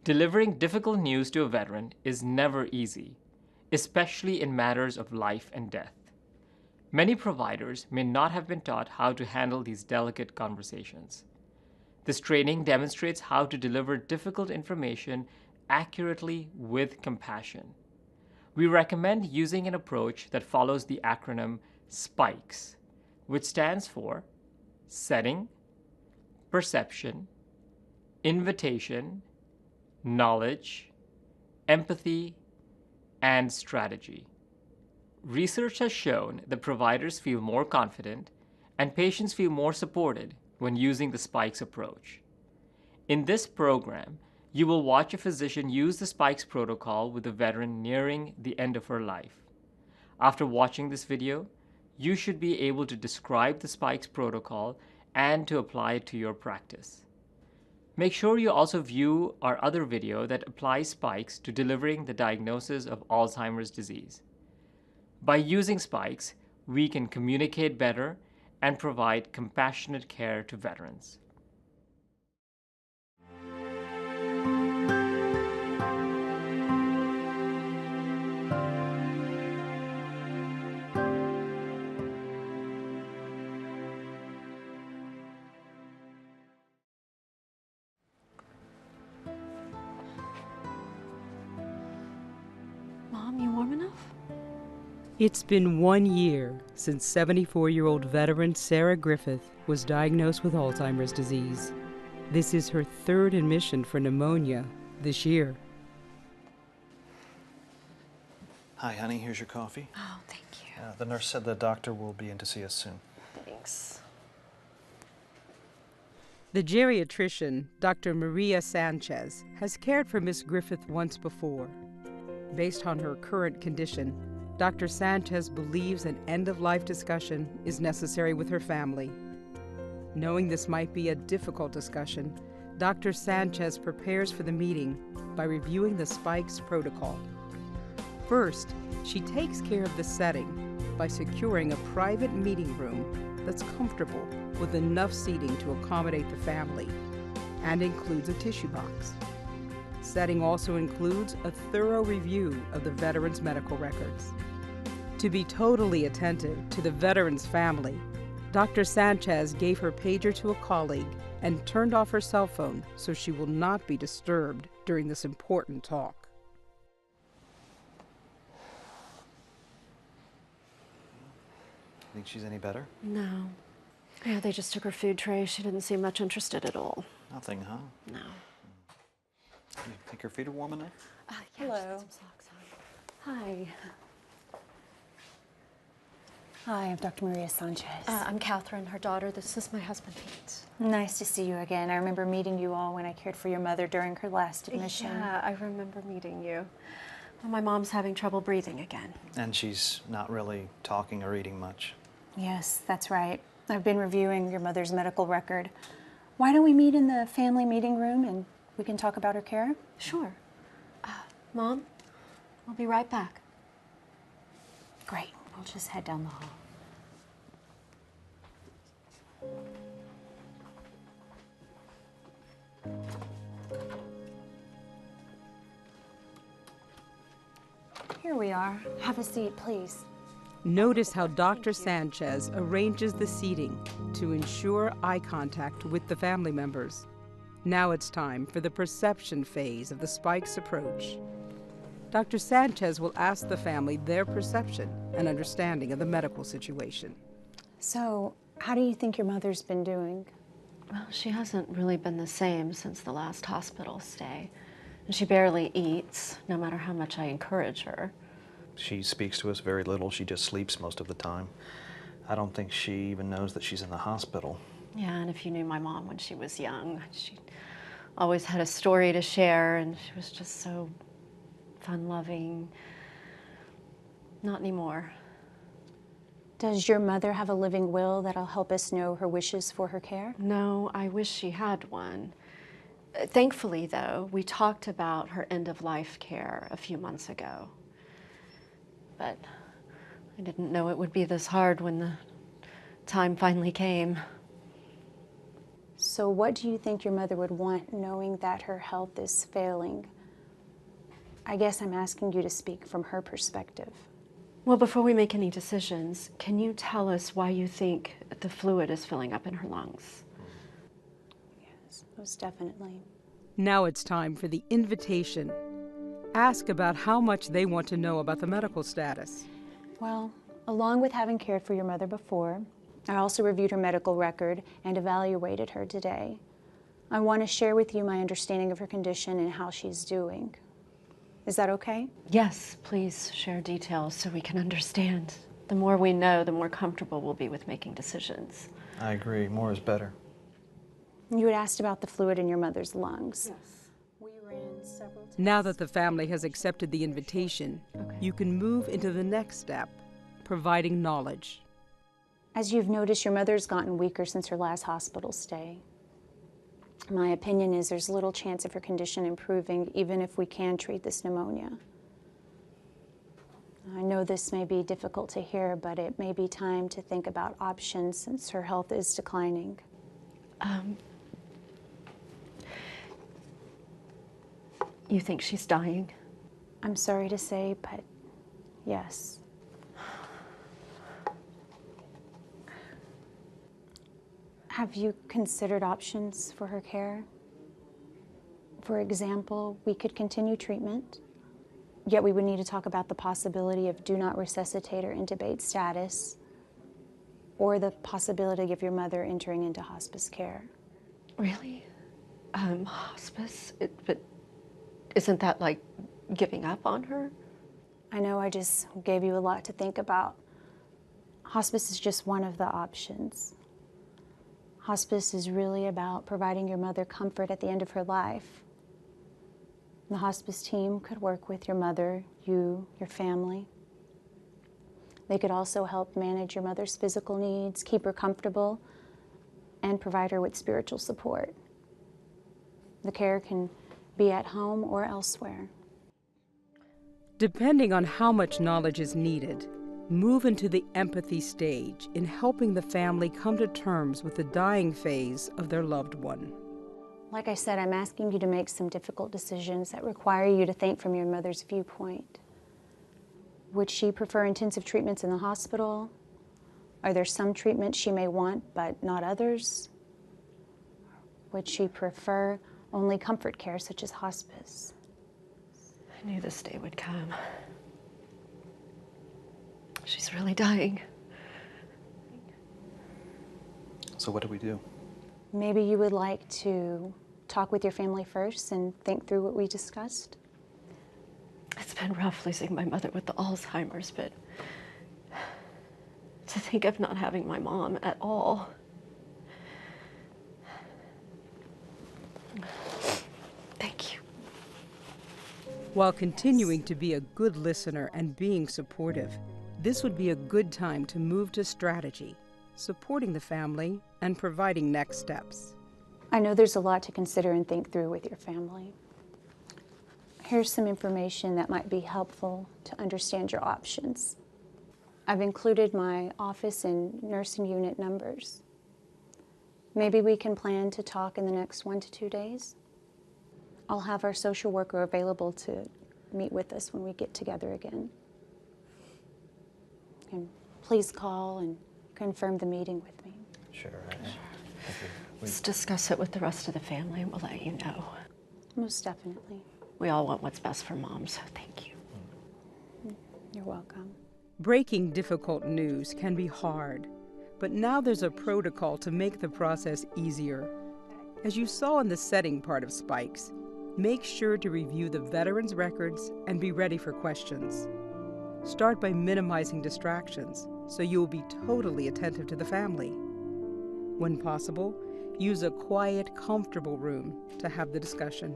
Delivering difficult news to a veteran is never easy, especially in matters of life and death. Many providers may not have been taught how to handle these delicate conversations. This training demonstrates how to deliver difficult information accurately with compassion. We recommend using an approach that follows the acronym SPIKES, which stands for Setting, Perception, Invitation, Knowledge, Empathy, and Strategy. Research has shown that providers feel more confident and patients feel more supported when using the SPIKES approach. In this program, you will watch a physician use the SPIKES protocol with a veteran nearing the end of her life. After watching this video, you should be able to describe the SPIKES protocol and to apply it to your practice. Make sure you also view our other video that applies SPIKES to delivering the diagnosis of Alzheimer's disease. By using SPIKES, we can communicate better and provide compassionate care to veterans. Mom, you warm enough? It's been 1 year since 74-year-old veteran Sarah Griffith was diagnosed with Alzheimer's disease. This is her third admission for pneumonia this year. Hi, honey, here's your coffee. Oh, thank you. The nurse said the doctor will be in to see us soon. Thanks. The geriatrician, Dr. Maria Sanchez, has cared for Miss Griffith once before. Based on her current condition, Dr. Sanchez believes an end-of-life discussion is necessary with her family. Knowing this might be a difficult discussion, Dr. Sanchez prepares for the meeting by reviewing the SPIKES protocol. First, she takes care of the setting by securing a private meeting room that's comfortable with enough seating to accommodate the family and includes a tissue box. Setting also includes a thorough review of the veteran's medical records. To be totally attentive to the veteran's family, Dr. Sanchez gave her pager to a colleague and turned off her cell phone so she will not be disturbed during this important talk. Think she's any better? No. Yeah, they just took her food tray. She didn't seem much interested at all. Nothing, huh? No. You think her feet are warm enough? Yeah, Hello. just put some socks on. Hi. Hi, I'm Dr. Maria Sanchez. I'm Catherine, her daughter. This is my husband, Pete. Nice to see you again. I remember meeting you all when I cared for your mother during her last admission. Yeah, I remember meeting you. Well, my mom's having trouble breathing again. And she's not really talking or eating much. Yes, that's right. I've been reviewing your mother's medical record. Why don't we meet in the family meeting room and we can talk about her care? Sure. Mom, I'll be right back. Great. We'll just head down the hall. Here we are. Have a seat, please. Notice how Dr. Sanchez arranges the seating to ensure eye contact with the family members. Now it's time for the perception phase of the SPIKES approach. Dr. Sanchez will ask the family their perception and understanding of the medical situation. So, how do you think your mother's been doing? Well, she hasn't really been the same since the last hospital stay. And she barely eats, no matter how much I encourage her. She speaks to us very little. She just sleeps most of the time. I don't think she even knows that she's in the hospital. Yeah, and if you knew my mom when she was young, she always had a story to share, and she was just so fun-loving. Not anymore. Does your mother have a living will that'll help us know her wishes for her care? No, I wish she had one. Thankfully, though, we talked about her end-of-life care a few months ago. But I didn't know it would be this hard when the time finally came. So what do you think your mother would want knowing that her health is failing? I guess I'm asking you to speak from her perspective. Well, before we make any decisions, can you tell us why you think the fluid is filling up in her lungs? Yes, most definitely. Now it's time for the invitation. Ask about how much they want to know about the medical status. Well, along with having cared for your mother before, I also reviewed her medical record and evaluated her today. I want to share with you my understanding of her condition and how she's doing. Is that okay? Yes, please share details so we can understand. The more we know, the more comfortable we'll be with making decisions. I agree. More is better. You had asked about the fluid in your mother's lungs. Yes. We ran several tests. Now that the family has accepted the invitation, you can move into the next step, providing knowledge. As you've noticed, your mother's gotten weaker since her last hospital stay. My opinion is there's little chance of her condition improving, even if we can treat this pneumonia. I know this may be difficult to hear, but it may be time to think about options since her health is declining. You think she's dying? I'm sorry to say, but yes. Have you considered options for her care? For example, we could continue treatment, yet we would need to talk about the possibility of do not resuscitate or intubate status, or the possibility of your mother entering into hospice care. Really? Hospice? But isn't that like giving up on her? I know I just gave you a lot to think about. Hospice is just one of the options. Hospice is really about providing your mother comfort at the end of her life. The hospice team could work with your mother, you, your family. They could also help manage your mother's physical needs, keep her comfortable, and provide her with spiritual support. The care can be at home or elsewhere. Depending on how much knowledge is needed, move into the empathy stage in helping the family come to terms with the dying phase of their loved one. Like I said, I'm asking you to make some difficult decisions that require you to think from your mother's viewpoint. Would she prefer intensive treatments in the hospital? Are there some treatments she may want but not others? Would she prefer only comfort care such as hospice? I knew this day would come. She's really dying. So what do we do? Maybe you would like to talk with your family first and think through what we discussed? It's been rough losing my mother with the Alzheimer's, but to think of not having my mom at all. Thank you. While continuing to be a good listener and being supportive, this would be a good time to move to strategy, supporting the family and providing next steps. I know there's a lot to consider and think through with your family. Here's some information that might be helpful to understand your options. I've included my office and nursing unit numbers. Maybe we can plan to talk in the next 1 to 2 days. I'll have our social worker available to meet with us when we get together again. And please call and confirm the meeting with me. Sure. Thank you. Let's discuss it with the rest of the family and we'll let you know. Most definitely. We all want what's best for Mom, so thank you. You're welcome. Breaking difficult news can be hard, but now there's a protocol to make the process easier. As you saw in the setting part of Spikes, make sure to review the veteran's records and be ready for questions. Start by minimizing distractions so you will be totally attentive to the family. When possible, use a quiet, comfortable room to have the discussion.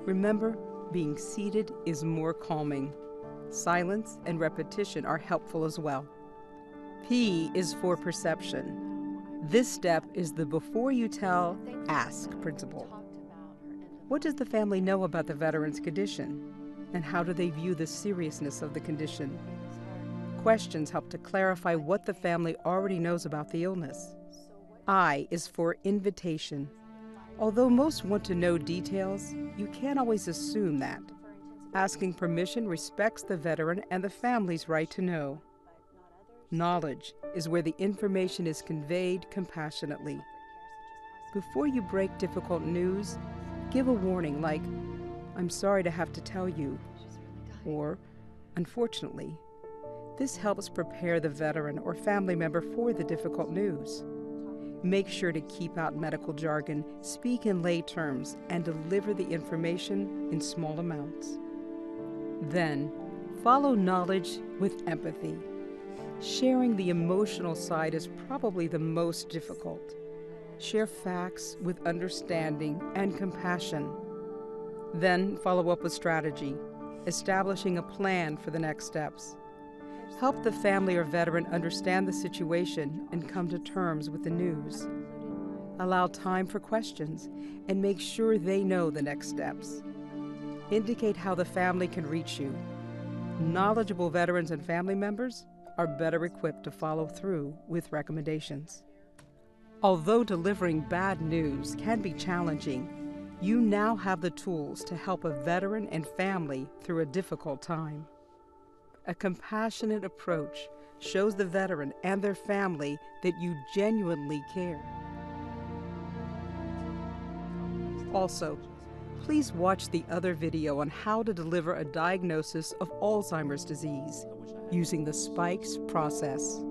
Remember, being seated is more calming. Silence and repetition are helpful as well. P is for perception. This step is the before you tell, ask principle. What does the family know about the veteran's condition? And how do they view the seriousness of the condition? Questions help to clarify what the family already knows about the illness. I is for invitation. Although most want to know details, you can't always assume that. Asking permission respects the veteran and the family's right to know. Knowledge is where the information is conveyed compassionately. Before you break difficult news, give a warning like, "I'm sorry to have to tell you," or, "Unfortunately." This helps prepare the veteran or family member for the difficult news. Make sure to keep out medical jargon, speak in lay terms, and deliver the information in small amounts. Then, follow knowledge with empathy. Sharing the emotional side is probably the most difficult. Share facts with understanding and compassion. Then, follow up with strategy, establishing a plan for the next steps. Help the family or veteran understand the situation and come to terms with the news. Allow time for questions and make sure they know the next steps. Indicate how the family can reach you. Knowledgeable veterans and family members are better equipped to follow through with recommendations. Although delivering bad news can be challenging, you now have the tools to help a veteran and family through a difficult time. A compassionate approach shows the veteran and their family that you genuinely care. Also, please watch the other video on how to deliver a diagnosis of Alzheimer's disease using the SPIKES process.